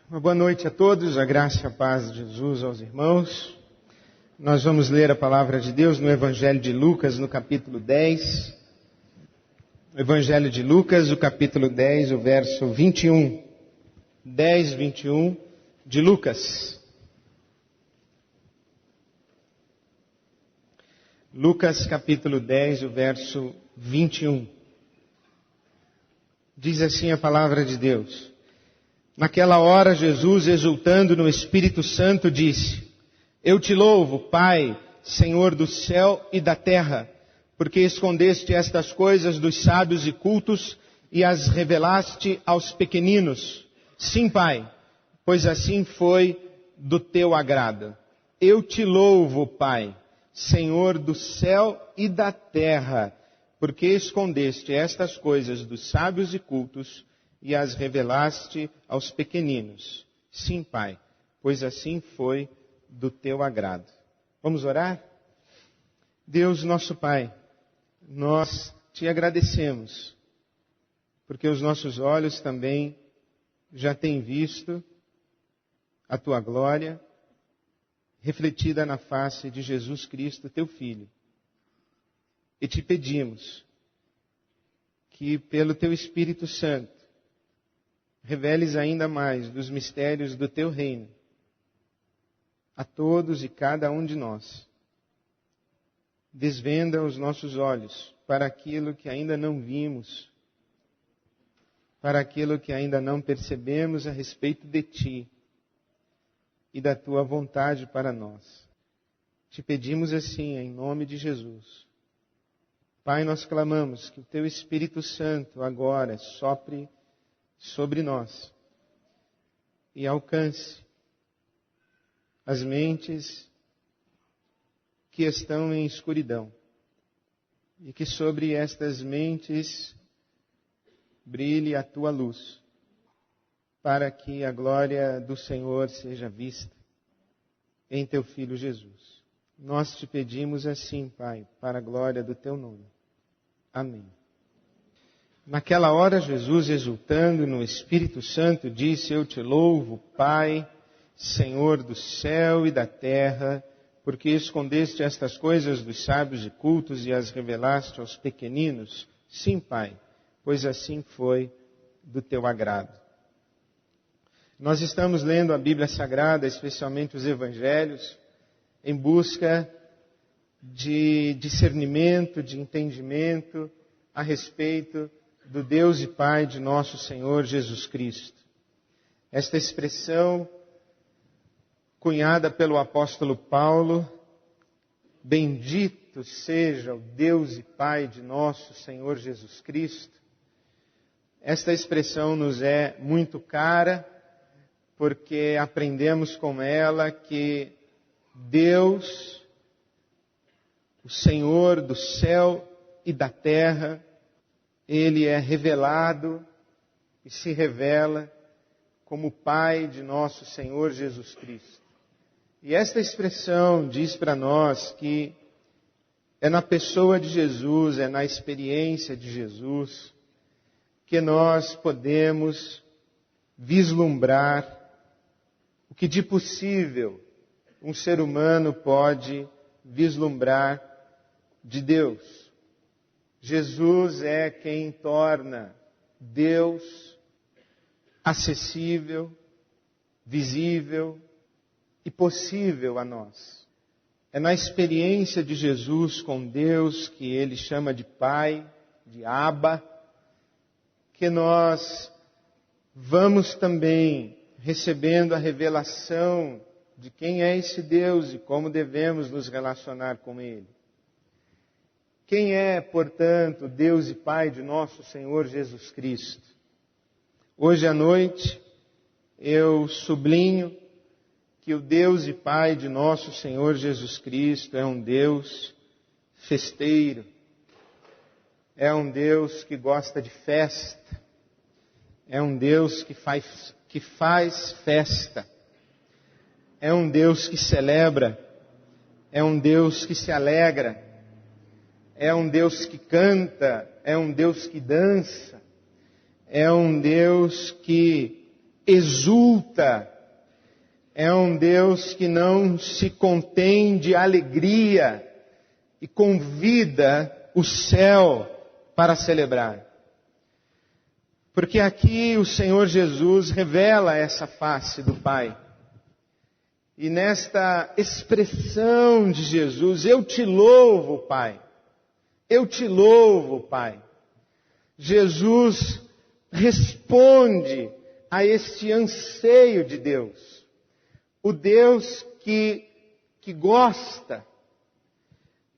Uma boa noite a todos, a graça e a paz de Jesus aos irmãos. Nós vamos ler a palavra de Deus no Evangelho de Lucas, no capítulo 10. Evangelho de Lucas, o capítulo 10, o verso 21. 10, 21 de Lucas. Lucas, capítulo 10, o verso 21. Diz assim a palavra de Deus. Naquela hora, Jesus, exultando no Espírito Santo, disse: Eu te louvo, Pai, Senhor do céu e da terra, porque escondeste estas coisas dos sábios e cultos e as revelaste aos pequeninos. Sim, Pai, pois assim foi do teu agrado. Eu te louvo, Pai, Senhor do céu e da terra, porque escondeste estas coisas dos sábios e cultos e as revelaste aos pequeninos. Sim, Pai, pois assim foi do teu agrado. Vamos orar? Deus, nosso Pai, nós te agradecemos, porque os nossos olhos também já têm visto a tua glória refletida na face de Jesus Cristo, teu Filho. E te pedimos que, pelo teu Espírito Santo, reveles ainda mais dos mistérios do teu reino a todos e cada um de nós. Desvenda os nossos olhos para aquilo que ainda não vimos, para aquilo que ainda não percebemos a respeito de ti e da tua vontade para nós. Te pedimos assim, em nome de Jesus. Pai, nós clamamos que o teu Espírito Santo agora sopre sobre nós e alcance as mentes que estão em escuridão e que sobre estas mentes brilhe a tua luz, para que a glória do Senhor seja vista em teu Filho Jesus. Nós te pedimos assim, Pai, para a glória do teu nome. Amém. Naquela hora, Jesus, exultando no Espírito Santo, disse: Eu te louvo, Pai, Senhor do céu e da terra, porque escondeste estas coisas dos sábios e cultos e as revelaste aos pequeninos. Sim, Pai, pois assim foi do teu agrado. Nós estamos lendo a Bíblia Sagrada, especialmente os Evangelhos, em busca de discernimento, de entendimento a respeito do Deus e Pai de nosso Senhor Jesus Cristo. Esta expressão, cunhada pelo apóstolo Paulo, bendito seja o Deus e Pai de nosso Senhor Jesus Cristo, esta expressão nos é muito cara, porque aprendemos com ela que Deus, o Senhor do céu e da terra, Ele é revelado e se revela como Pai de nosso Senhor Jesus Cristo. E esta expressão diz para nós que é na pessoa de Jesus, é na experiência de Jesus, que nós podemos vislumbrar o que de possível um ser humano pode vislumbrar de Deus. Jesus é quem torna Deus acessível, visível e possível a nós. É na experiência de Jesus com Deus, que Ele chama de Pai, de Abba, que nós vamos também recebendo a revelação de quem é esse Deus e como devemos nos relacionar com Ele. Quem é, portanto, Deus e Pai de nosso Senhor Jesus Cristo? Hoje à noite eu sublinho que o Deus e Pai de nosso Senhor Jesus Cristo é um Deus festeiro, é um Deus que gosta de festa, é um Deus que faz festa, é um Deus que celebra, é um Deus que se alegra, é um Deus que canta, é um Deus que dança, é um Deus que exulta. É um Deus que não se contém de alegria e convida o céu para celebrar. Porque aqui o Senhor Jesus revela essa face do Pai. E nesta expressão de Jesus, eu te louvo, Pai. Eu te louvo, Pai. Jesus responde a este anseio de Deus. O Deus que gosta,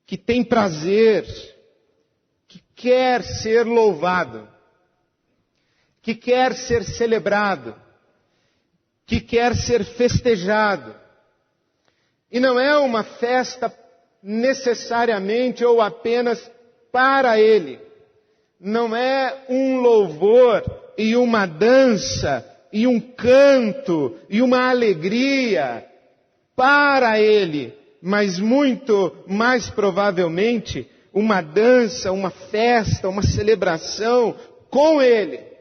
que tem prazer, que quer ser louvado, que quer ser celebrado, que quer ser festejado. E não é uma festa necessariamente ou apenas para Ele. Não é um louvor e uma dança e um canto e uma alegria para Ele, mas muito mais provavelmente uma dança, uma festa, uma celebração com Ele.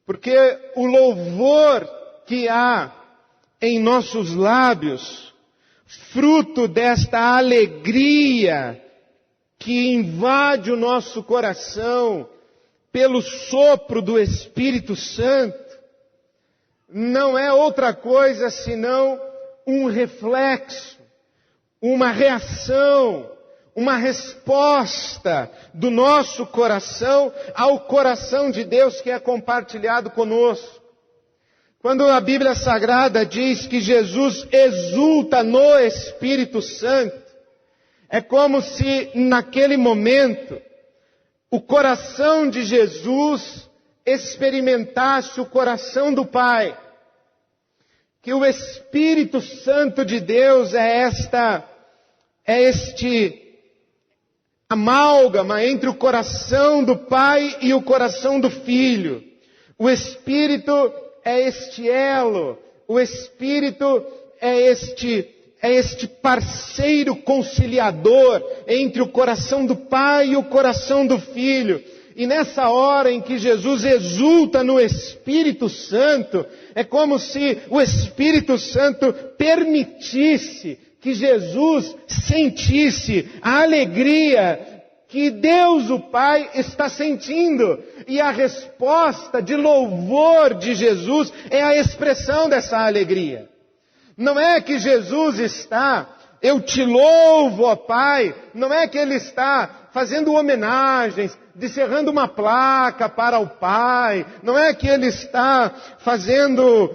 Porque o louvor que há em nossos lábios, fruto desta alegria que invade o nosso coração pelo sopro do Espírito Santo, não é outra coisa senão um reflexo, uma reação, uma resposta do nosso coração ao coração de Deus que é compartilhado conosco. Quando a Bíblia Sagrada diz que Jesus exulta no Espírito Santo, é como se naquele momento o coração de Jesus experimentasse o coração do Pai. Que o Espírito Santo de Deus é este amálgama entre o coração do Pai e o coração do Filho. O Espírito é este elo, o Espírito é este parceiro conciliador entre o coração do Pai e o coração do Filho. E nessa hora em que Jesus exulta no Espírito Santo, é como se o Espírito Santo permitisse que Jesus sentisse a alegria que Deus o Pai está sentindo. E a resposta de louvor de Jesus é a expressão dessa alegria. Não é que Jesus está, eu te louvo, ó Pai, não é que Ele está fazendo homenagens, descerrando uma placa para o Pai, não é que Ele está fazendo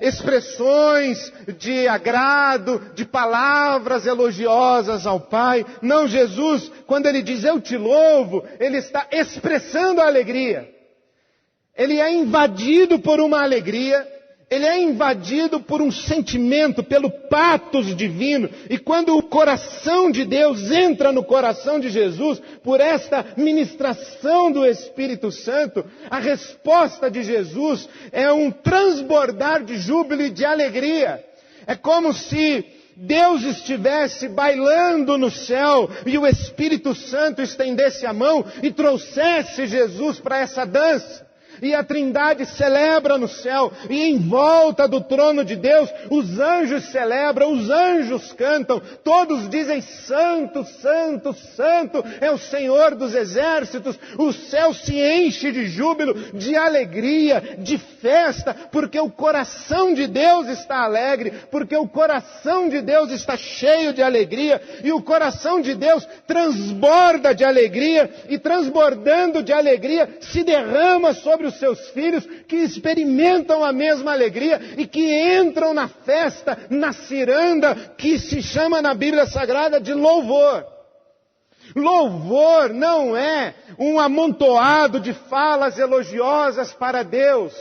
expressões de agrado, de palavras elogiosas ao Pai. Não, Jesus, quando Ele diz eu te louvo, Ele está expressando a alegria. Ele é invadido por uma alegria. Ele é invadido por um sentimento, pelo patos divino. E quando o coração de Deus entra no coração de Jesus, por esta ministração do Espírito Santo, a resposta de Jesus é um transbordar de júbilo e de alegria. É como se Deus estivesse bailando no céu e o Espírito Santo estendesse a mão e trouxesse Jesus para essa dança. E a Trindade celebra no céu, e em volta do trono de Deus, os anjos celebram, os anjos cantam, todos dizem, Santo, Santo, Santo é o Senhor dos exércitos. O céu se enche de júbilo, de alegria, de festa, porque o coração de Deus está alegre, porque o coração de Deus está cheio de alegria, e o coração de Deus transborda de alegria, e transbordando de alegria, se derrama sobre os seus filhos que experimentam a mesma alegria e que entram na festa, na ciranda, que se chama na Bíblia Sagrada de louvor. Louvor não é um amontoado de falas elogiosas para Deus.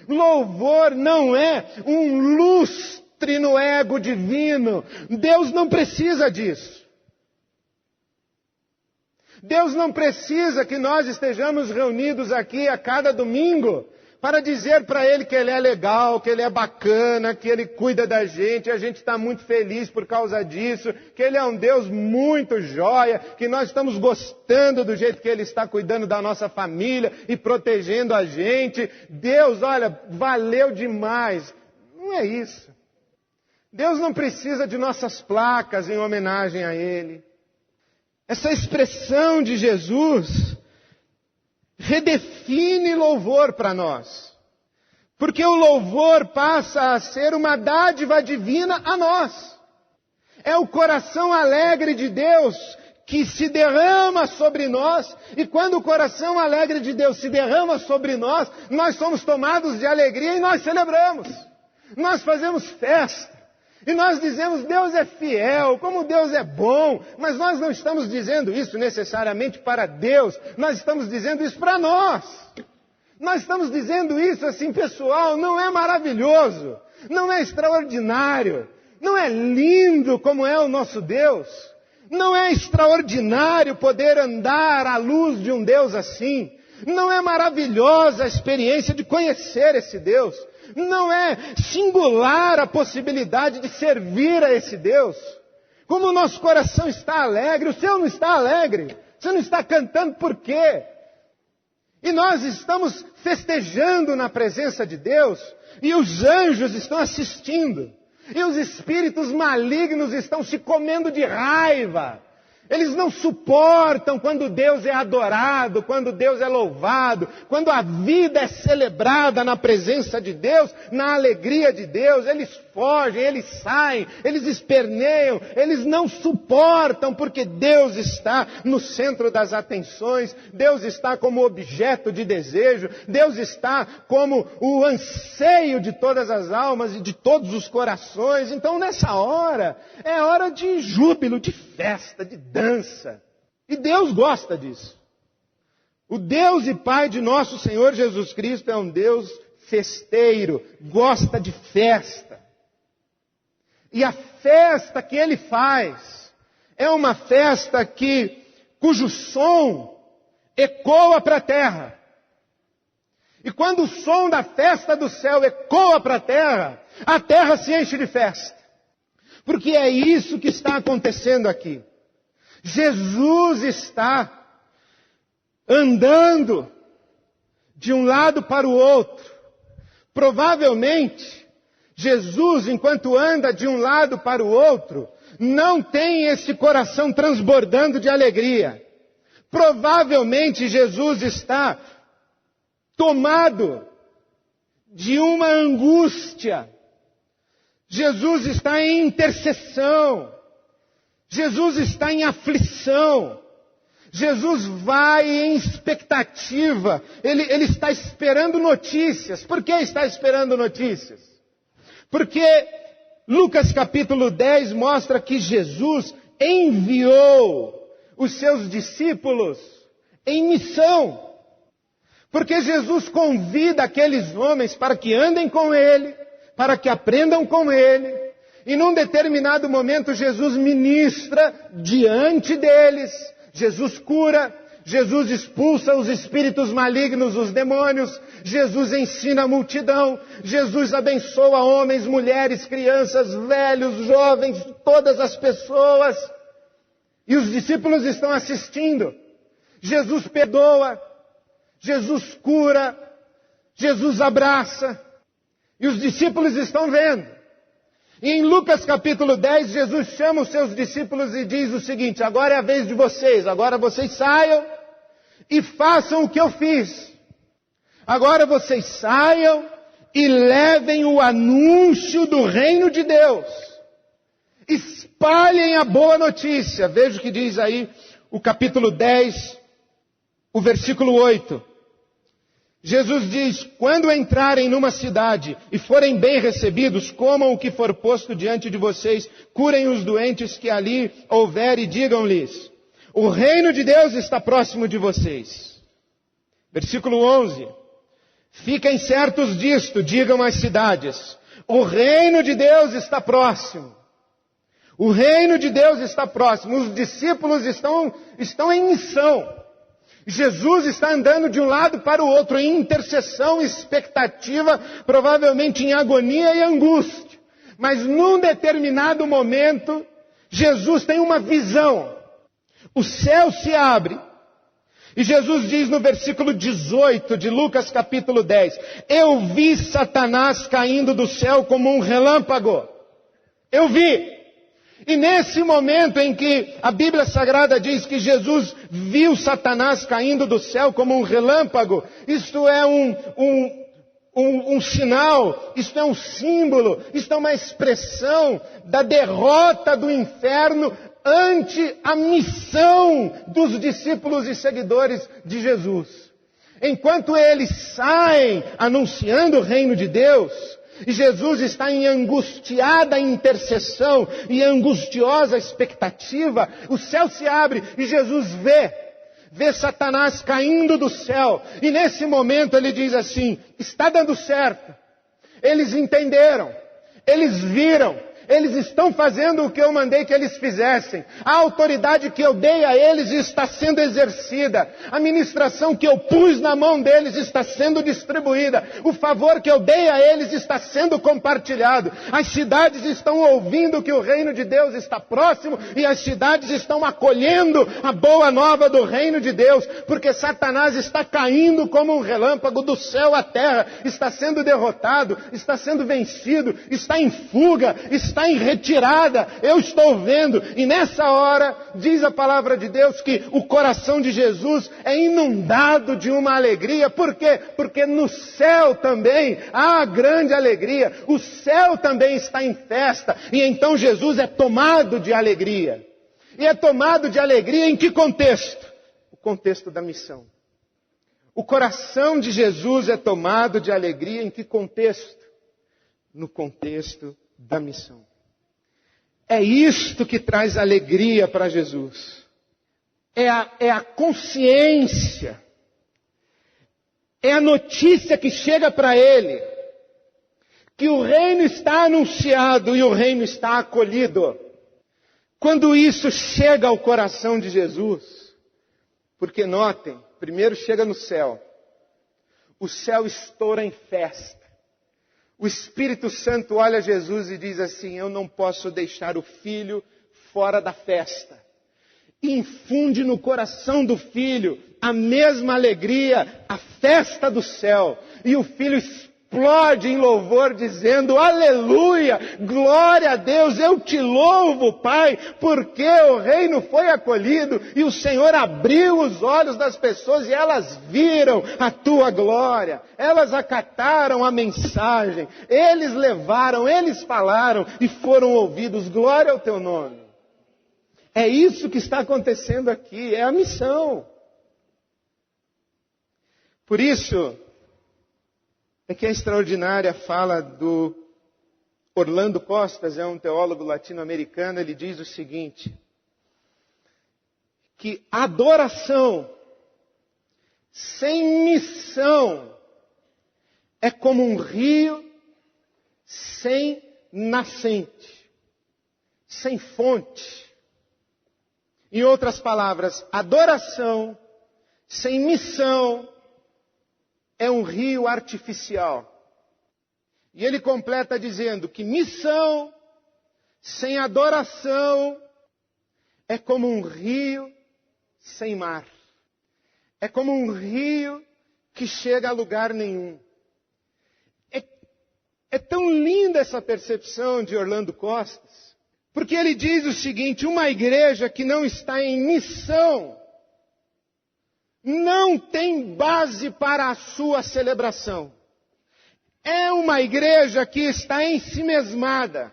Louvor não é um lustre no ego divino. Deus não precisa disso. Deus não precisa que nós estejamos reunidos aqui a cada domingo para dizer para Ele que Ele é legal, que Ele é bacana, que Ele cuida da gente, e a gente está muito feliz por causa disso, que Ele é um Deus muito joia, que nós estamos gostando do jeito que Ele está cuidando da nossa família e protegendo a gente. Deus, olha, valeu demais. Não é isso. Deus não precisa de nossas placas em homenagem a Ele. Essa expressão de Jesus redefine louvor para nós. Porque o louvor passa a ser uma dádiva divina a nós. É o coração alegre de Deus que se derrama sobre nós. E quando o coração alegre de Deus se derrama sobre nós, nós somos tomados de alegria e nós celebramos. Nós fazemos festa. E nós dizemos, Deus é fiel, como Deus é bom, mas nós não estamos dizendo isso necessariamente para Deus, nós estamos dizendo isso para nós. Nós estamos dizendo isso assim, pessoal, não é maravilhoso, não é extraordinário, não é lindo como é o nosso Deus, não é extraordinário poder andar à luz de um Deus assim, não é maravilhosa a experiência de conhecer esse Deus. Não é singular a possibilidade de servir a esse Deus. Como o nosso coração está alegre, o seu não está alegre. Você não está cantando por quê? E nós estamos festejando na presença de Deus, e os anjos estão assistindo, e os espíritos malignos estão se comendo de raiva. Eles não suportam quando Deus é adorado, quando Deus é louvado, quando a vida é celebrada na presença de Deus, na alegria de Deus. Eles fogem, eles saem, eles esperneiam, eles não suportam porque Deus está no centro das atenções, Deus está como objeto de desejo, Deus está como o anseio de todas as almas e de todos os corações. Então nessa hora, é hora de júbilo, de festa, de dança. E Deus gosta disso. O Deus e Pai de nosso Senhor Jesus Cristo é um Deus festeiro, gosta de festa. E a festa que Ele faz é uma festa cujo som ecoa para a terra. E quando o som da festa do céu ecoa para a terra se enche de festa. Porque é isso que está acontecendo aqui. Jesus está andando de um lado para o outro. Provavelmente, Jesus, enquanto anda de um lado para o outro, não tem esse coração transbordando de alegria. Provavelmente, Jesus está tomado de uma angústia. Jesus está em intercessão. Jesus está em aflição. Jesus vai em expectativa. Ele está esperando notícias. Por que está esperando notícias? Porque Lucas capítulo 10 mostra que Jesus enviou os seus discípulos em missão. Porque Jesus convida aqueles homens para que andem com Ele, para que aprendam com Ele. E num determinado momento Jesus ministra diante deles. Jesus cura, Jesus expulsa os espíritos malignos, os demônios. Jesus ensina a multidão. Jesus abençoa homens, mulheres, crianças, velhos, jovens, todas as pessoas. E os discípulos estão assistindo. Jesus perdoa, Jesus cura, Jesus abraça. E os discípulos estão vendo. E em Lucas capítulo 10, Jesus chama os seus discípulos e diz o seguinte: agora é a vez de vocês, agora vocês saiam e façam o que eu fiz. Agora vocês saiam e levem o anúncio do reino de Deus. Espalhem a boa notícia. Veja o que diz aí o capítulo 10, o versículo 8. Jesus diz: quando entrarem numa cidade e forem bem recebidos, comam o que for posto diante de vocês, curem os doentes que ali houver e digam-lhes: o reino de Deus está próximo de vocês. Versículo 11. Fiquem certos disto, digam às cidades: o reino de Deus está próximo. O reino de Deus está próximo. Os discípulos estão em missão. Jesus está andando de um lado para o outro, em intercessão, expectativa, provavelmente em agonia e angústia. Mas num determinado momento, Jesus tem uma visão. O céu se abre. E Jesus diz no versículo 18 de Lucas capítulo 10, eu vi Satanás caindo do céu como um relâmpago. Eu vi. E nesse momento em que a Bíblia Sagrada diz que Jesus viu Satanás caindo do céu como um relâmpago, isto é um sinal, isto é um símbolo, isto é uma expressão da derrota do inferno ante a missão dos discípulos e seguidores de Jesus. Enquanto eles saem anunciando o reino de Deus, e Jesus está em angustiada intercessão e angustiosa expectativa, o céu se abre e Jesus vê Satanás caindo do céu. E nesse momento ele diz assim, está dando certo. Eles entenderam, eles viram, eles estão fazendo o que eu mandei que eles fizessem. A autoridade que eu dei a eles está sendo exercida. A ministração que eu pus na mão deles está sendo distribuída. O favor que eu dei a eles está sendo compartilhado. As cidades estão ouvindo que o reino de Deus está próximo e as cidades estão acolhendo a boa nova do reino de Deus, porque Satanás está caindo como um relâmpago do céu à terra, está sendo derrotado, está sendo vencido, está em fuga, está em retirada, eu estou vendo. E nessa hora, diz a palavra de Deus que o coração de Jesus é inundado de uma alegria. Por quê? Porque no céu também há grande alegria. O céu também está em festa. E então Jesus é tomado de alegria. E é tomado de alegria em que contexto? O contexto da missão. O coração de Jesus é tomado de alegria em que contexto? No contexto da missão. É isto que traz alegria para Jesus. É a consciência. É a notícia que chega para ele. Que o reino está anunciado e o reino está acolhido. Quando isso chega ao coração de Jesus, porque notem, primeiro chega no céu. O céu estoura em festa. O Espírito Santo olha Jesus e diz assim, eu não posso deixar o filho fora da festa. E infunde no coração do filho a mesma alegria, a festa do céu. E o filho explode em louvor dizendo, aleluia, glória a Deus, eu te louvo, Pai, porque o reino foi acolhido e o Senhor abriu os olhos das pessoas e elas viram a tua glória. Elas acataram a mensagem, eles levaram, eles falaram e foram ouvidos. Glória ao teu nome. É isso que está acontecendo aqui, é a missão. Por isso, é que a extraordinária fala do Orlando Costas, é um teólogo latino-americano, ele diz o seguinte, que adoração sem missão é como um rio sem nascente, sem fonte. Em outras palavras, adoração sem missão é um rio artificial. E ele completa dizendo que missão sem adoração é como um rio sem mar. É como um rio que chega a lugar nenhum. É tão linda essa percepção de Orlando Costas, porque ele diz o seguinte, uma igreja que não está em missão não tem base para a sua celebração. É uma igreja que está ensimesmada,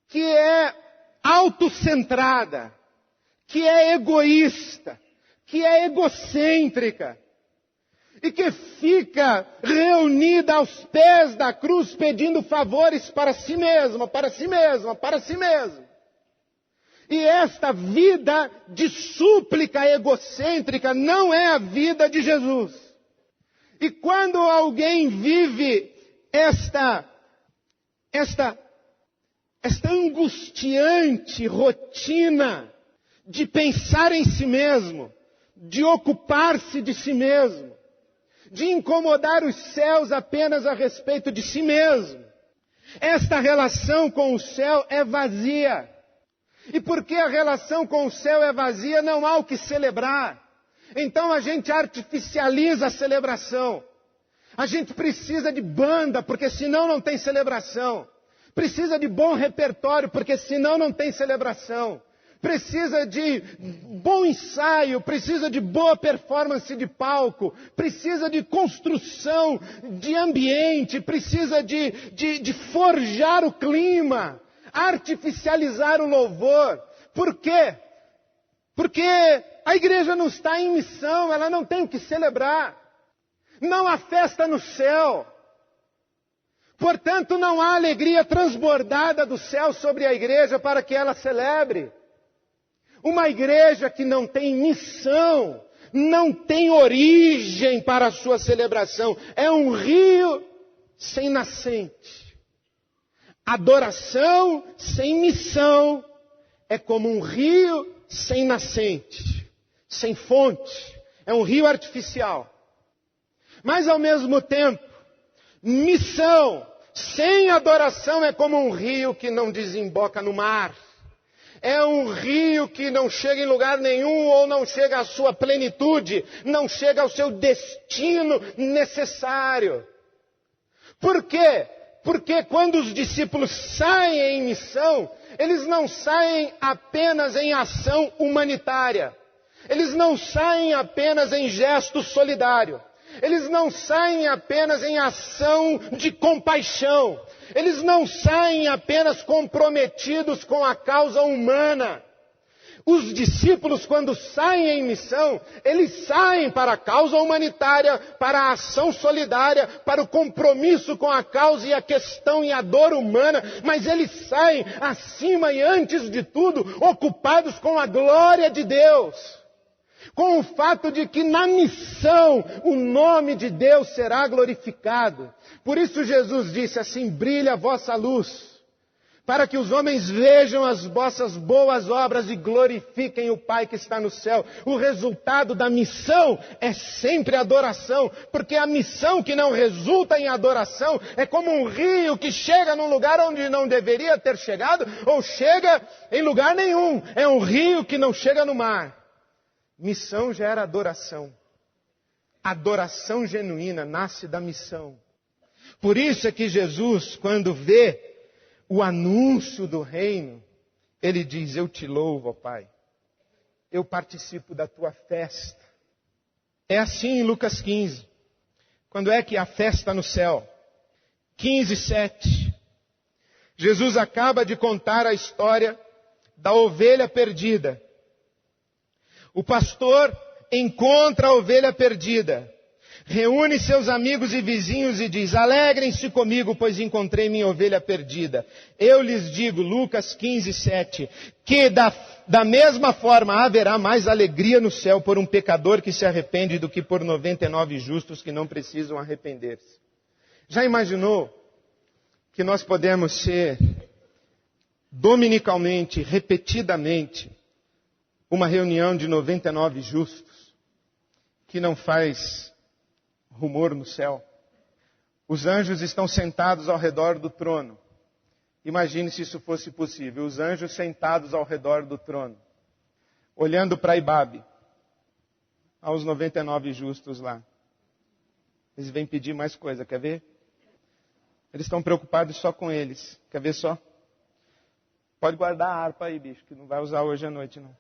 que é autocentrada, que é egoísta, que é egocêntrica, e que fica reunida aos pés da cruz pedindo favores para si mesma, para si mesma, para si mesma. E esta vida de súplica egocêntrica não é a vida de Jesus. E quando alguém vive esta angustiante rotina de pensar em si mesmo, de ocupar-se de si mesmo, de incomodar os céus apenas a respeito de si mesmo. Esta relação com o céu é vazia. E porque a relação com o céu é vazia, não há o que celebrar. Então a gente artificializa a celebração. A gente precisa de banda, porque senão não tem celebração. Precisa de bom repertório, porque senão não tem celebração. Precisa de bom ensaio, precisa de boa performance de palco, precisa de construção de ambiente, precisa de forjar o clima, artificializar o louvor. Por quê? Porque a igreja não está em missão, ela não tem o que celebrar. Não há festa no céu. Portanto, não há alegria transbordada do céu sobre a igreja para que ela celebre. Uma igreja que não tem missão, não tem origem para a sua celebração. É um rio sem nascente. Adoração sem missão é como um rio sem nascente, sem fonte. É um rio artificial. Mas ao mesmo tempo, missão sem adoração é como um rio que não desemboca no mar. É um rio que não chega em lugar nenhum ou não chega à sua plenitude, não chega ao seu destino necessário. Por quê? Porque quando os discípulos saem em missão, eles não saem apenas em ação humanitária. Eles não saem apenas em gesto solidário. Eles não saem apenas em ação de compaixão. Eles não saem apenas comprometidos com a causa humana. Os discípulos, quando saem em missão, eles saem para a causa humanitária, para a ação solidária, para o compromisso com a causa e a questão e a dor humana, mas eles saem acima e antes de tudo, ocupados com a glória de Deus. Com o fato de que na missão o nome de Deus será glorificado. Por isso Jesus disse assim: brilha a vossa luz, para que os homens vejam as vossas boas obras e glorifiquem o Pai que está no céu. O resultado da missão é sempre adoração, porque a missão que não resulta em adoração é como um rio que chega num lugar onde não deveria ter chegado, ou chega em lugar nenhum. É um rio que não chega no mar. Missão gera adoração. Adoração genuína nasce da missão. Por isso é que Jesus, quando vê o anúncio do reino, ele diz: eu te louvo, ó Pai. Eu participo da tua festa. É assim em Lucas 15. Quando é que há festa no céu? 15:7. Jesus acaba de contar a história da ovelha perdida. O pastor encontra a ovelha perdida, reúne seus amigos e vizinhos e diz: alegrem-se comigo, pois encontrei minha ovelha perdida. Eu lhes digo, Lucas 15:7, que da mesma forma haverá mais alegria no céu por um pecador que se arrepende do que por 99 justos que não precisam arrepender-se. Já imaginou que nós podemos ser dominicalmente, repetidamente, uma reunião de 99 justos, que não faz rumor no céu? Os anjos estão sentados ao redor do trono. Imagine se isso fosse possível. Os anjos sentados ao redor do trono, olhando para Ibabe, aos 99 justos lá. Eles vêm pedir mais coisa, quer ver? Eles estão preocupados só com eles. Quer ver só? Pode guardar a harpa aí, bicho, que não vai usar hoje à noite, não.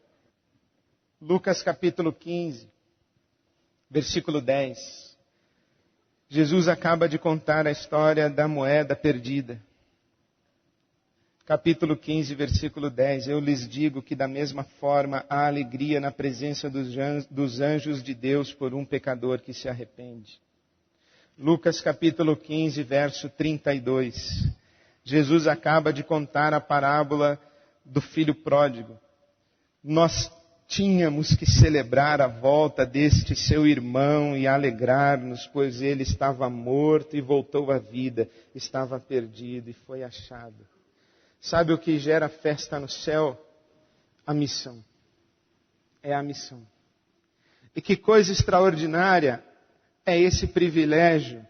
Lucas capítulo 15, versículo 10. Jesus acaba de contar a história da moeda perdida. Capítulo 15, versículo 10. Eu lhes digo que da mesma forma há alegria na presença dos anjos de Deus por um pecador que se arrepende. Lucas capítulo 15, verso 32. Jesus acaba de contar a parábola do filho pródigo. Nós tínhamos que celebrar a volta deste seu irmão e alegrar-nos, pois ele estava morto e voltou à vida, estava perdido e foi achado. Sabe o que gera festa no céu? A missão. É a missão. E que coisa extraordinária é esse privilégio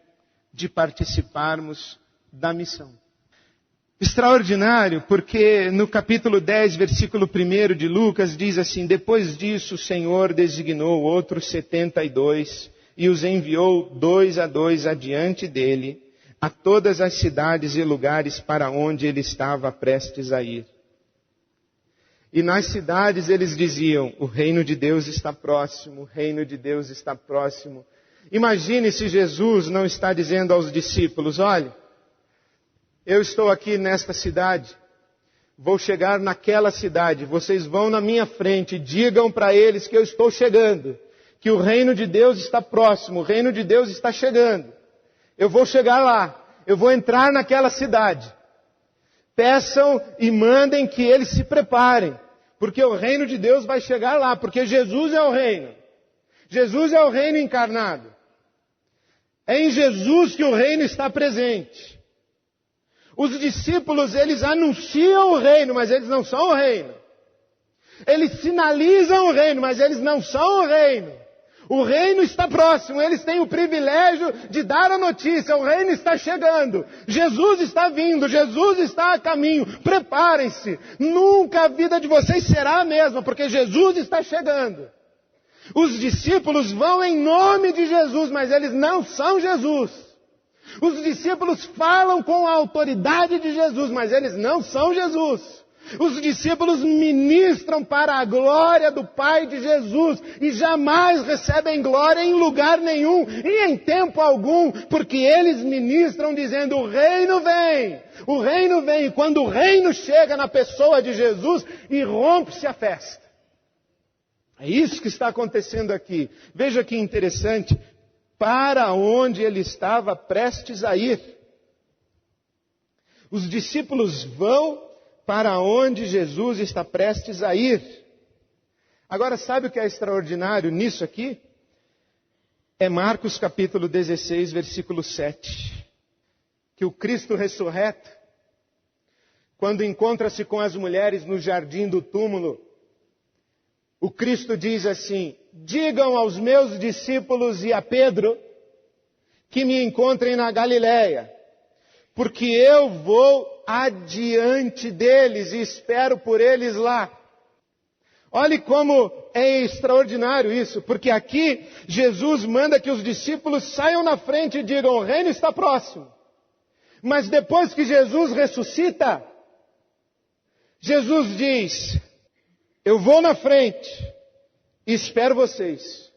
de participarmos da missão. Extraordinário porque no capítulo 10, versículo 1 de Lucas, diz assim: depois disso o Senhor designou outros 72 e os enviou 2 a 2 adiante dele a todas as cidades e lugares para onde ele estava prestes a ir. E nas cidades eles diziam: o reino de Deus está próximo, o reino de Deus está próximo. Imagine se Jesus não está dizendo aos discípulos: olha, eu estou aqui nesta cidade, vou chegar naquela cidade, vocês vão na minha frente, digam para eles que eu estou chegando, que o reino de Deus está próximo, o reino de Deus está chegando. Eu vou chegar lá, eu vou entrar naquela cidade. Peçam e mandem que eles se preparem, porque o reino de Deus vai chegar lá, porque Jesus é o reino. Jesus é o reino encarnado. É em Jesus que o reino está presente. Os discípulos, eles anunciam o reino, mas eles não são o reino. Eles sinalizam o reino, mas eles não são o reino. O reino está próximo, eles têm o privilégio de dar a notícia, o reino está chegando, Jesus está vindo, Jesus está a caminho, preparem-se, nunca a vida de vocês será a mesma, porque Jesus está chegando. Os discípulos vão em nome de Jesus, mas eles não são Jesus. Os discípulos falam com a autoridade de Jesus, mas eles não são Jesus. Os discípulos ministram para a glória do Pai de Jesus e jamais recebem glória em lugar nenhum e em tempo algum, porque eles ministram dizendo: o reino vem, o reino vem. E quando o reino chega na pessoa de Jesus, irrompe-se a festa. É isso que está acontecendo aqui. Veja que interessante, para onde ele estava prestes a ir. Os discípulos vão para onde Jesus está prestes a ir. Agora, sabe o que é extraordinário nisso aqui? É Marcos capítulo 16, versículo 7. Que o Cristo ressurreto, quando encontra-se com as mulheres no jardim do túmulo, o Cristo diz assim: digam aos meus discípulos e a Pedro que me encontrem na Galileia, porque eu vou adiante deles e espero por eles lá. Olhe como é extraordinário isso, porque aqui Jesus manda que os discípulos saiam na frente e digam: o reino está próximo. Mas depois que Jesus ressuscita, Jesus diz: eu vou na frente e espero vocês.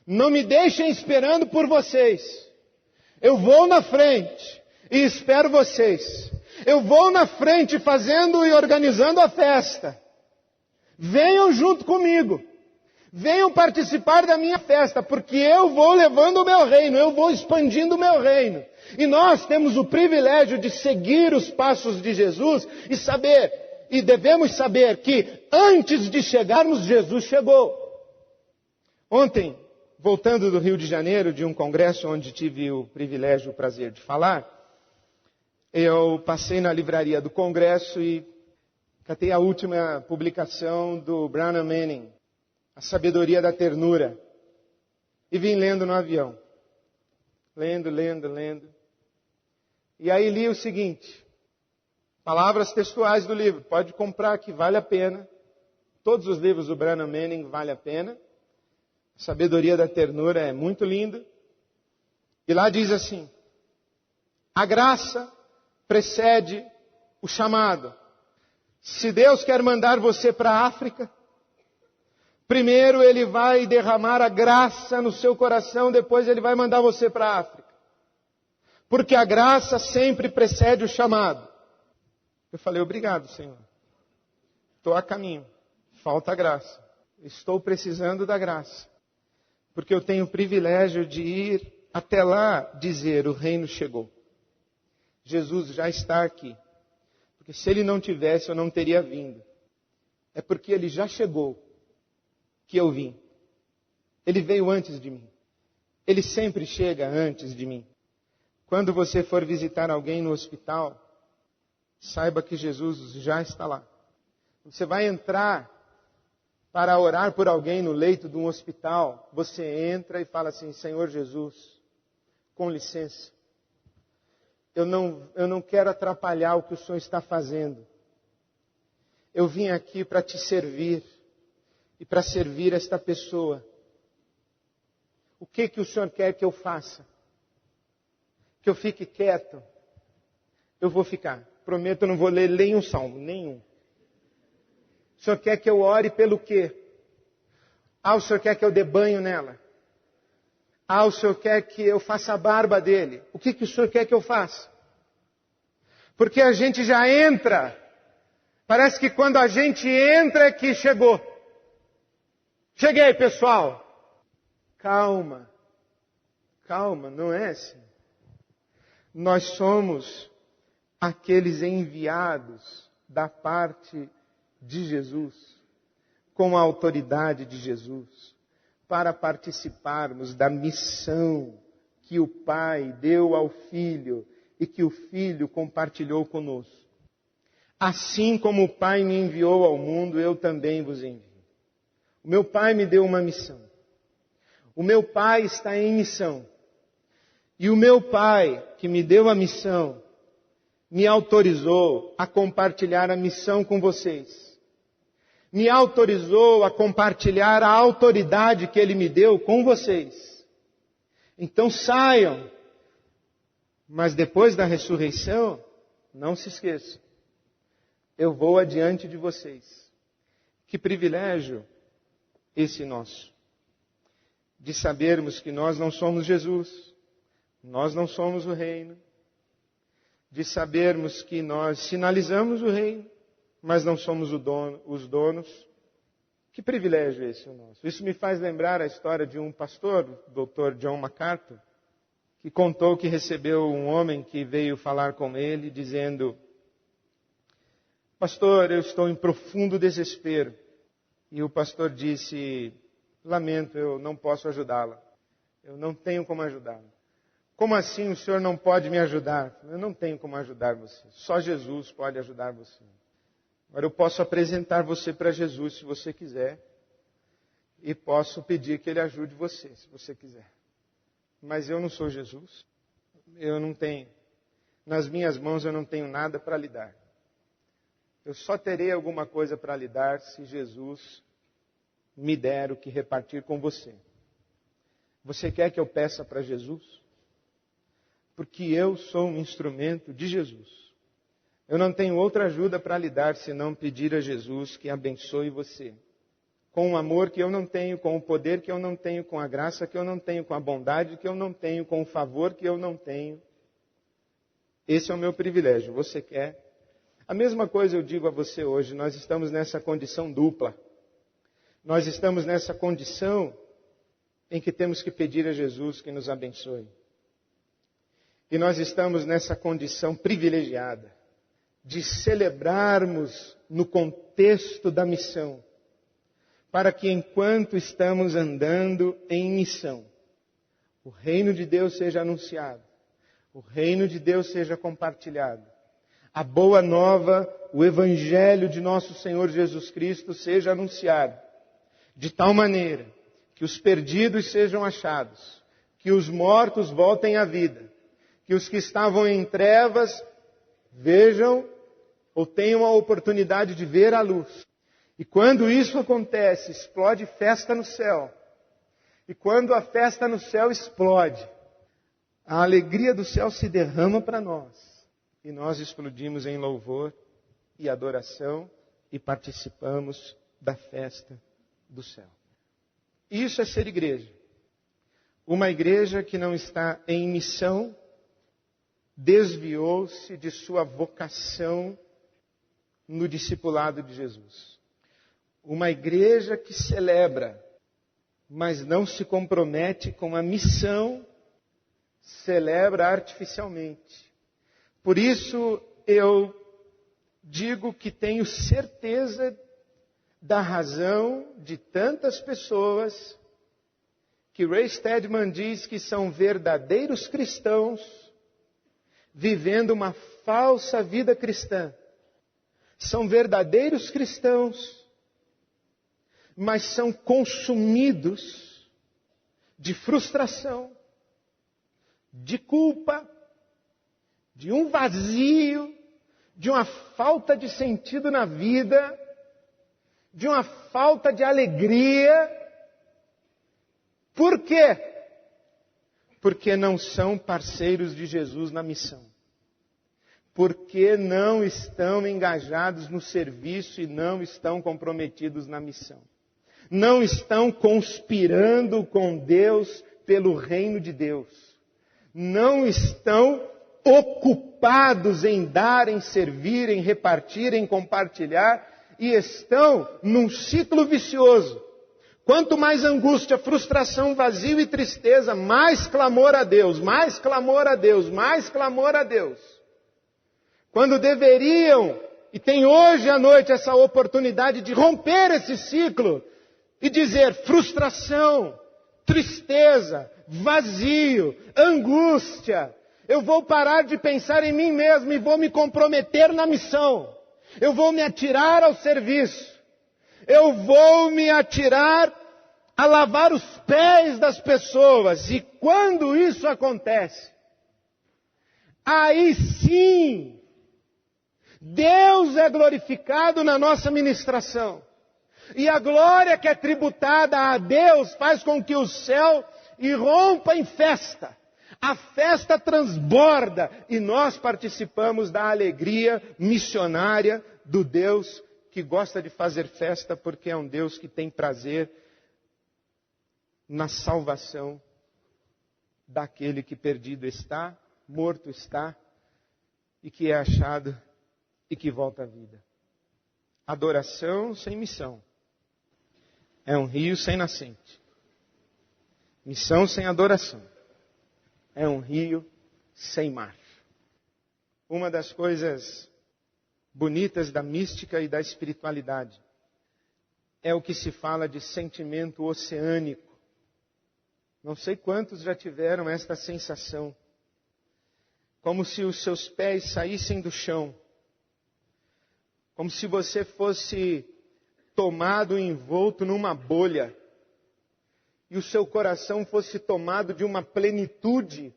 Não me deixem esperando por vocês. Eu vou na frente e espero vocês. Eu vou na frente fazendo e organizando a festa. Venham junto comigo. Venham participar da minha festa, porque eu vou levando o meu reino, eu vou expandindo o meu reino. E nós temos o privilégio de seguir os passos de Jesus e saber, e devemos saber que antes de chegarmos, Jesus chegou. Ontem, voltando do Rio de Janeiro, de um congresso onde tive o privilégio e o prazer de falar, eu passei na livraria do congresso e catei a última publicação do Branham Manning, A Sabedoria da Ternura, e vim lendo no avião. Lendo. E aí li o seguinte, palavras textuais do livro, pode comprar que vale a pena. Todos os livros do Branham Manning vale a pena. A Sabedoria da Ternura é muito lindo. E lá diz assim: a graça precede o chamado. Se Deus quer mandar você para a África, primeiro Ele vai derramar a graça no seu coração, depois Ele vai mandar você para a África. Porque a graça sempre precede o chamado. Eu falei: obrigado, Senhor. Estou a caminho. Falta a graça. Estou precisando da graça. Porque eu tenho o privilégio de ir até lá dizer: o reino chegou. Jesus já está aqui. Porque se Ele não tivesse, eu não teria vindo. É porque Ele já chegou que eu vim. Ele veio antes de mim. Ele sempre chega antes de mim. Quando você for visitar alguém no hospital, saiba que Jesus já está lá. Você vai entrar para orar por alguém no leito de um hospital, você entra e fala assim: Senhor Jesus, com licença, eu não quero atrapalhar o que o Senhor está fazendo. Eu vim aqui para te servir e para servir esta pessoa. O que o Senhor quer que eu faça? Que eu fique quieto? Eu vou ficar. Prometo, eu não vou ler nenhum salmo, nenhum. O Senhor quer que eu ore pelo quê? O Senhor quer que eu dê banho nela? O Senhor quer que eu faça a barba dele? O que o Senhor quer que eu faça? Porque a gente já entra. Parece que quando a gente entra é que chegou. Cheguei, pessoal. Calma. Calma, não é assim. Nós somos aqueles enviados da parte de Jesus, com a autoridade de Jesus, para participarmos da missão que o Pai deu ao Filho e que o Filho compartilhou conosco. Assim como o Pai me enviou ao mundo, eu também vos envio. O meu Pai me deu uma missão. O meu Pai está em missão. E o meu Pai, que me deu a missão, me autorizou a compartilhar a missão com vocês. Me autorizou a compartilhar a autoridade que Ele me deu com vocês. Então saiam. Mas depois da ressurreição, não se esqueçam. Eu vou adiante de vocês. Que privilégio esse nosso. De sabermos que nós não somos Jesus. Nós não somos o reino. De sabermos que nós sinalizamos o reino, mas não somos os donos. Que privilégio esse o nosso. Isso me faz lembrar a história de um pastor, o Dr. John MacArthur, que contou que recebeu um homem que veio falar com ele, dizendo: pastor, eu estou em profundo desespero. E o pastor disse: lamento, eu não posso ajudá-la. Eu não tenho como ajudá-la. Como assim o senhor não pode me ajudar? Eu não tenho como ajudar você. Só Jesus pode ajudar você. Agora eu posso apresentar você para Jesus se você quiser. E posso pedir que Ele ajude você, se você quiser. Mas eu não sou Jesus. Eu não tenho. Nas minhas mãos eu não tenho nada para lhe dar. Eu só terei alguma coisa para lhe dar se Jesus me der o que repartir com você. Você quer que eu peça para Jesus? Porque eu sou um instrumento de Jesus. Eu não tenho outra ajuda para lhe dar senão pedir a Jesus que abençoe você. Com o amor que eu não tenho, com o poder que eu não tenho, com a graça que eu não tenho, com a bondade que eu não tenho, com o favor que eu não tenho. Esse é o meu privilégio. Você quer? A mesma coisa eu digo a você hoje. Nós estamos nessa condição dupla. Nós estamos nessa condição em que temos que pedir a Jesus que nos abençoe. E nós estamos nessa condição privilegiada de celebrarmos no contexto da missão, para que enquanto estamos andando em missão, o reino de Deus seja anunciado, o reino de Deus seja compartilhado, a boa nova, o evangelho de nosso Senhor Jesus Cristo seja anunciado, de tal maneira que os perdidos sejam achados, que os mortos voltem à vida, que os que estavam em trevas vejam ou tenham a oportunidade de ver a luz. E quando isso acontece, explode festa no céu. E quando a festa no céu explode, a alegria do céu se derrama para nós. E nós explodimos em louvor e adoração e participamos da festa do céu. Isso é ser igreja. Uma igreja que não está em missão, desviou-se de sua vocação no discipulado de Jesus. Uma igreja que celebra, mas não se compromete com a missão, celebra artificialmente. Por isso eu digo que tenho certeza da razão de tantas pessoas que Ray Stedman diz que são verdadeiros cristãos, vivendo uma falsa vida cristã. São verdadeiros cristãos, mas são consumidos de frustração, de culpa, de um vazio, de uma falta de sentido na vida, de uma falta de alegria. Por quê? Porque não são parceiros de Jesus na missão. Porque não estão engajados no serviço e não estão comprometidos na missão. Não estão conspirando com Deus pelo reino de Deus. Não estão ocupados em dar, em servir, em repartir, em compartilhar, e estão num ciclo vicioso. Quanto mais angústia, frustração, vazio e tristeza, mais clamor a Deus, mais clamor a Deus, mais clamor a Deus. Quando deveriam, e tem hoje à noite essa oportunidade de romper esse ciclo e dizer frustração, tristeza, vazio, angústia. Eu vou parar de pensar em mim mesmo e vou me comprometer na missão. Eu vou me atirar ao serviço. Eu vou me atirar a lavar os pés das pessoas. E quando isso acontece, aí sim, Deus é glorificado na nossa ministração. E a glória que é tributada a Deus faz com que o céu irrompa em festa. A festa transborda e nós participamos da alegria missionária do Deus que gosta de fazer festa, porque é um Deus que tem prazer na salvação daquele que perdido está, morto está e que é achado e que volta à vida. Adoração sem missão é um rio sem nascente. Missão sem adoração é um rio sem mar. Uma das coisas bonitas da mística e da espiritualidade é o que se fala de sentimento oceânico. Não sei quantos já tiveram esta sensação. Como se os seus pés saíssem do chão. Como se você fosse tomado e envolto numa bolha. E o seu coração fosse tomado de uma plenitude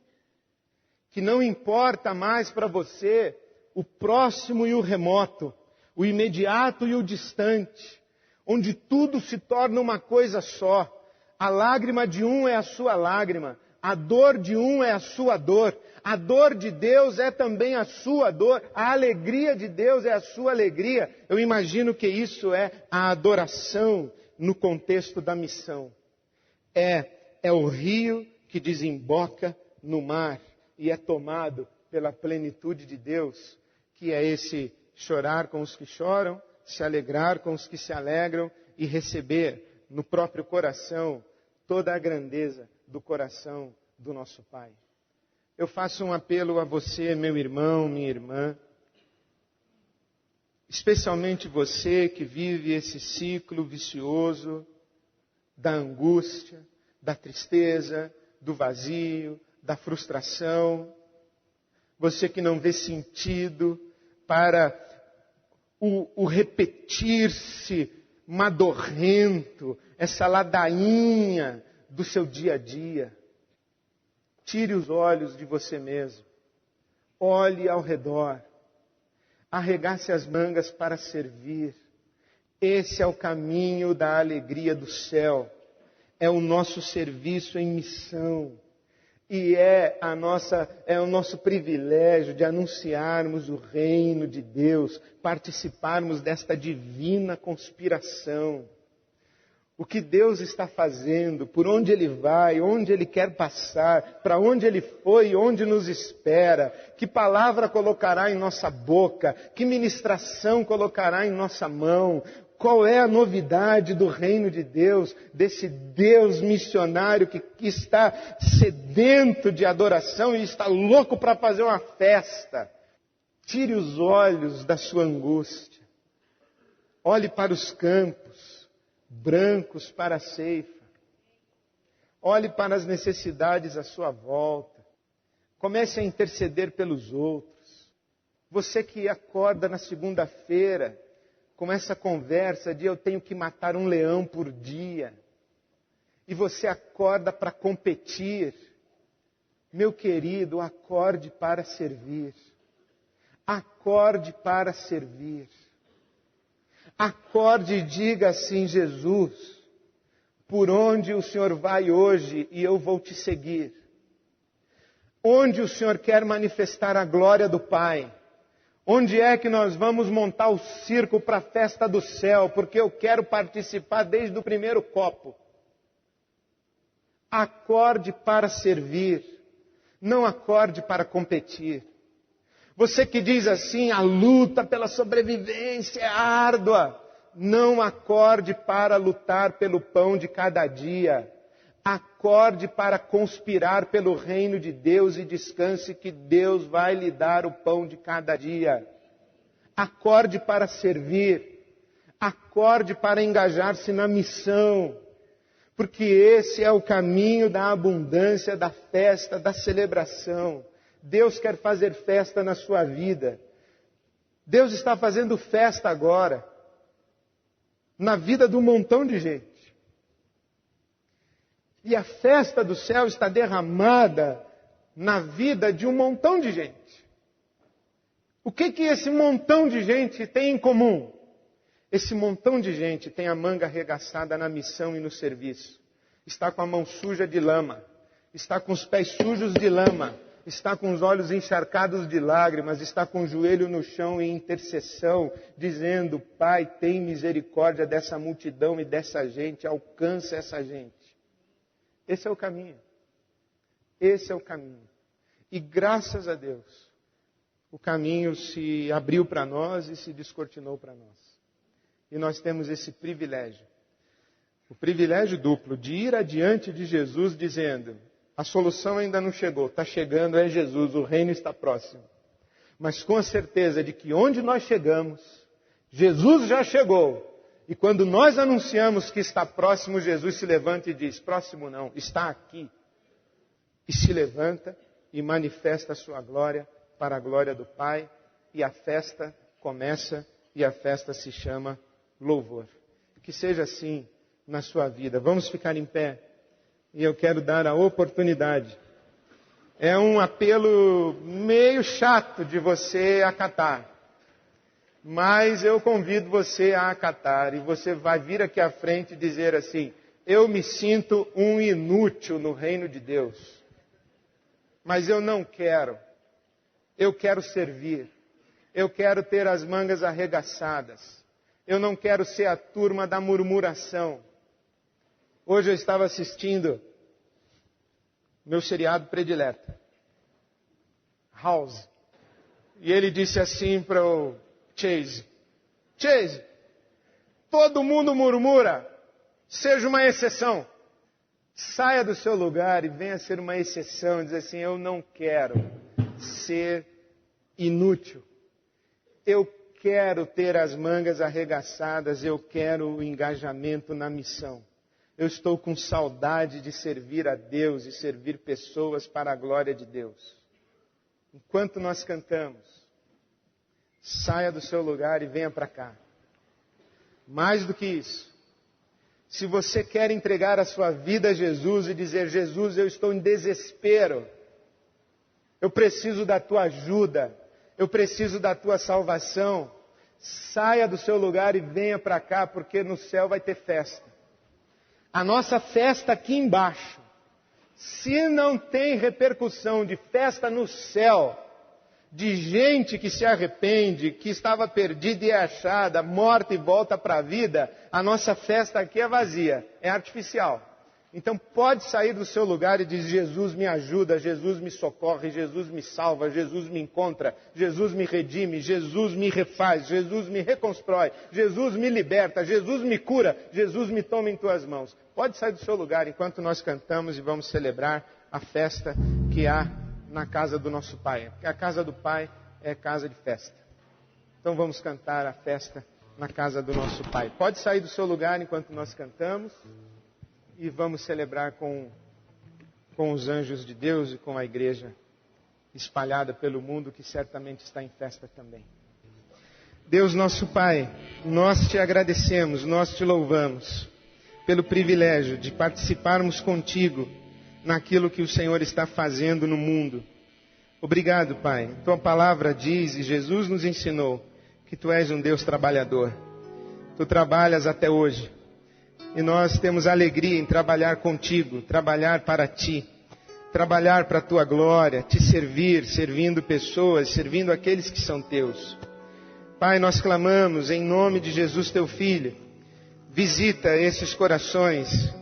que não importa mais para você o próximo e o remoto, o imediato e o distante, onde tudo se torna uma coisa só. A lágrima de um é a sua lágrima, a dor de um é a sua dor, a dor de Deus é também a sua dor, a alegria de Deus é a sua alegria. Eu imagino que isso é a adoração no contexto da missão. É o rio que desemboca no mar e é tomado pela plenitude de Deus, que é esse chorar com os que choram, se alegrar com os que se alegram e receber no próprio coração toda a grandeza do coração do nosso Pai. Eu faço um apelo a você, meu irmão, minha irmã, especialmente você que vive esse ciclo vicioso da angústia, da tristeza, do vazio, da frustração. Você que não vê sentido para o repetir-se madorrento, essa ladainha do seu dia a dia. Tire os olhos de você mesmo. Olhe ao redor. Arregace as mangas para servir. Esse é o caminho da alegria do céu. É o nosso serviço em missão. E é o nosso privilégio de anunciarmos o reino de Deus, participarmos desta divina conspiração. O que Deus está fazendo, por onde Ele vai, onde Ele quer passar, para onde Ele foi e onde nos espera, que palavra colocará em nossa boca, que ministração colocará em nossa mão, qual é a novidade do reino de Deus, desse Deus missionário que está sedento de adoração e está louco para fazer uma festa. Tire os olhos da sua angústia. Olhe para os campos, brancos para a ceifa. Olhe para as necessidades à sua volta. Comece a interceder pelos outros. Você que acorda na segunda-feira com essa conversa de eu tenho que matar um leão por dia, e você acorda para competir, meu querido, acorde para servir. Acorde para servir. Acorde e diga assim: Jesus, por onde o Senhor vai hoje e eu vou te seguir. Onde o Senhor quer manifestar a glória do Pai. Onde é que nós vamos montar o circo para a festa do céu, porque eu quero participar desde o primeiro copo. Acorde para servir, não acorde para competir. Você que diz assim, a luta pela sobrevivência é árdua, não acorde para lutar pelo pão de cada dia. Acorde para conspirar pelo reino de Deus e descanse que Deus vai lhe dar o pão de cada dia. Acorde para servir. Acorde para engajar-se na missão. Porque esse é o caminho da abundância, da festa, da celebração. Deus quer fazer festa na sua vida. Deus está fazendo festa agora. Na vida de um montão de gente. E a festa do céu está derramada na vida de um montão de gente. O que esse montão de gente tem em comum? Esse montão de gente tem a manga arregaçada na missão e no serviço. Está com a mão suja de lama. Está com os pés sujos de lama. Está com os olhos encharcados de lágrimas. Está com o joelho no chão em intercessão, dizendo: Pai, tem misericórdia dessa multidão e dessa gente. Alcança essa gente. Esse é o caminho. Esse é o caminho. E graças a Deus, o caminho se abriu para nós e se descortinou para nós. E nós temos esse privilégio. O privilégio duplo de ir adiante de Jesus dizendo: a solução ainda não chegou, está chegando, é Jesus, o reino está próximo. Mas com a certeza de que onde nós chegamos, Jesus já chegou. E quando nós anunciamos que está próximo, Jesus se levanta e diz: próximo não, está aqui. E se levanta e manifesta a sua glória para a glória do Pai. E a festa começa e a festa se chama louvor. Que seja assim na sua vida. Vamos ficar em pé. E eu quero dar a oportunidade. É um apelo meio chato de você acatar. Mas eu convido você a acatar. E você vai vir aqui à frente e dizer assim: eu me sinto um inútil no reino de Deus. Mas eu não quero. Eu quero servir. Eu quero ter as mangas arregaçadas. Eu não quero ser a turma da murmuração. Hoje eu estava assistindo meu seriado predileto, House. E ele disse assim para o Chase: Chase, todo mundo murmura, seja uma exceção. Saia do seu lugar e venha ser uma exceção. Diz assim: eu não quero ser inútil. Eu quero ter as mangas arregaçadas, eu quero o engajamento na missão. Eu estou com saudade de servir a Deus e servir pessoas para a glória de Deus. Enquanto nós cantamos, saia do seu lugar e venha para cá. Mais do que isso, se você quer entregar a sua vida a Jesus e dizer: Jesus, eu estou em desespero, eu preciso da tua ajuda, eu preciso da tua salvação, saia do seu lugar e venha para cá, porque no céu vai ter festa. A nossa festa aqui embaixo, se não tem repercussão de festa no céu, de gente que se arrepende, que estava perdida e é achada, morta e volta para a vida, a nossa festa aqui é vazia, é artificial. Então pode sair do seu lugar e dizer: Jesus me ajuda, Jesus me socorre, Jesus me salva, Jesus me encontra, Jesus me redime, Jesus me refaz, Jesus me reconstrói, Jesus me liberta, Jesus me cura, Jesus me toma em tuas mãos. Pode sair do seu lugar enquanto nós cantamos e vamos celebrar a festa que há na casa do nosso Pai. Porque a casa do Pai é casa de festa. Então vamos cantar a festa na casa do nosso Pai. Pode sair do seu lugar enquanto nós cantamos. E vamos celebrar com os anjos de Deus e com a igreja espalhada pelo mundo, que certamente está em festa também. Deus nosso Pai, nós te agradecemos, nós te louvamos pelo privilégio de participarmos contigo naquilo que o Senhor está fazendo no mundo. Obrigado, Pai. Tua palavra diz, e Jesus nos ensinou, que Tu és um Deus trabalhador. Tu trabalhas até hoje. E nós temos alegria em trabalhar contigo, trabalhar para Ti, trabalhar para a Tua glória, Te servir, servindo pessoas, servindo aqueles que são Teus. Pai, nós clamamos em nome de Jesus, Teu Filho, visita esses corações,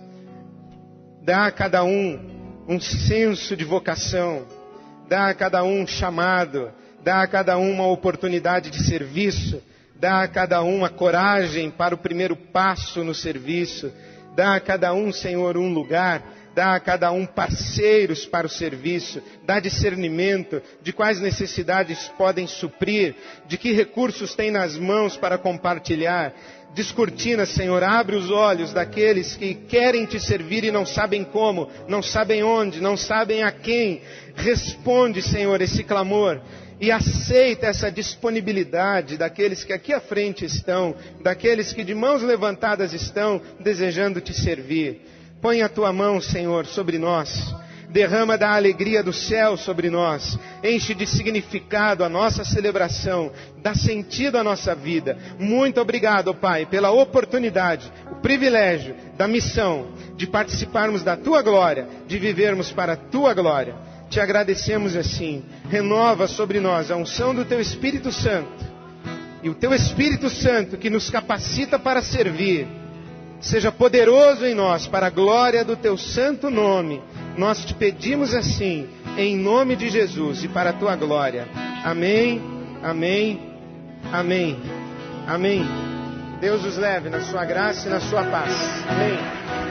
dá a cada um senso de vocação, dá a cada um chamado, dá a cada um uma oportunidade de serviço, dá a cada um a coragem para o primeiro passo no serviço, dá a cada um, Senhor, um lugar, dá a cada um parceiros para o serviço, dá discernimento de quais necessidades podem suprir, de que recursos tem nas mãos para compartilhar. Descortina, Senhor, abre os olhos daqueles que querem Te servir e não sabem como, não sabem onde, não sabem a quem. Responde, Senhor, esse clamor e aceita essa disponibilidade daqueles que aqui à frente estão, daqueles que de mãos levantadas estão desejando Te servir. Põe a Tua mão, Senhor, sobre nós. Derrama da alegria do céu sobre nós. Enche de significado a nossa celebração. Dá sentido à nossa vida. Muito obrigado, Pai, pela oportunidade, o privilégio da missão de participarmos da Tua glória, de vivermos para a Tua glória. Te agradecemos assim. Renova sobre nós a unção do Teu Espírito Santo. E o Teu Espírito Santo que nos capacita para servir, seja poderoso em nós para a glória do Teu santo nome. Nós te pedimos assim, em nome de Jesus e para a Tua glória. Amém, amém, amém, amém. Deus os leve na sua graça e na sua paz. Amém.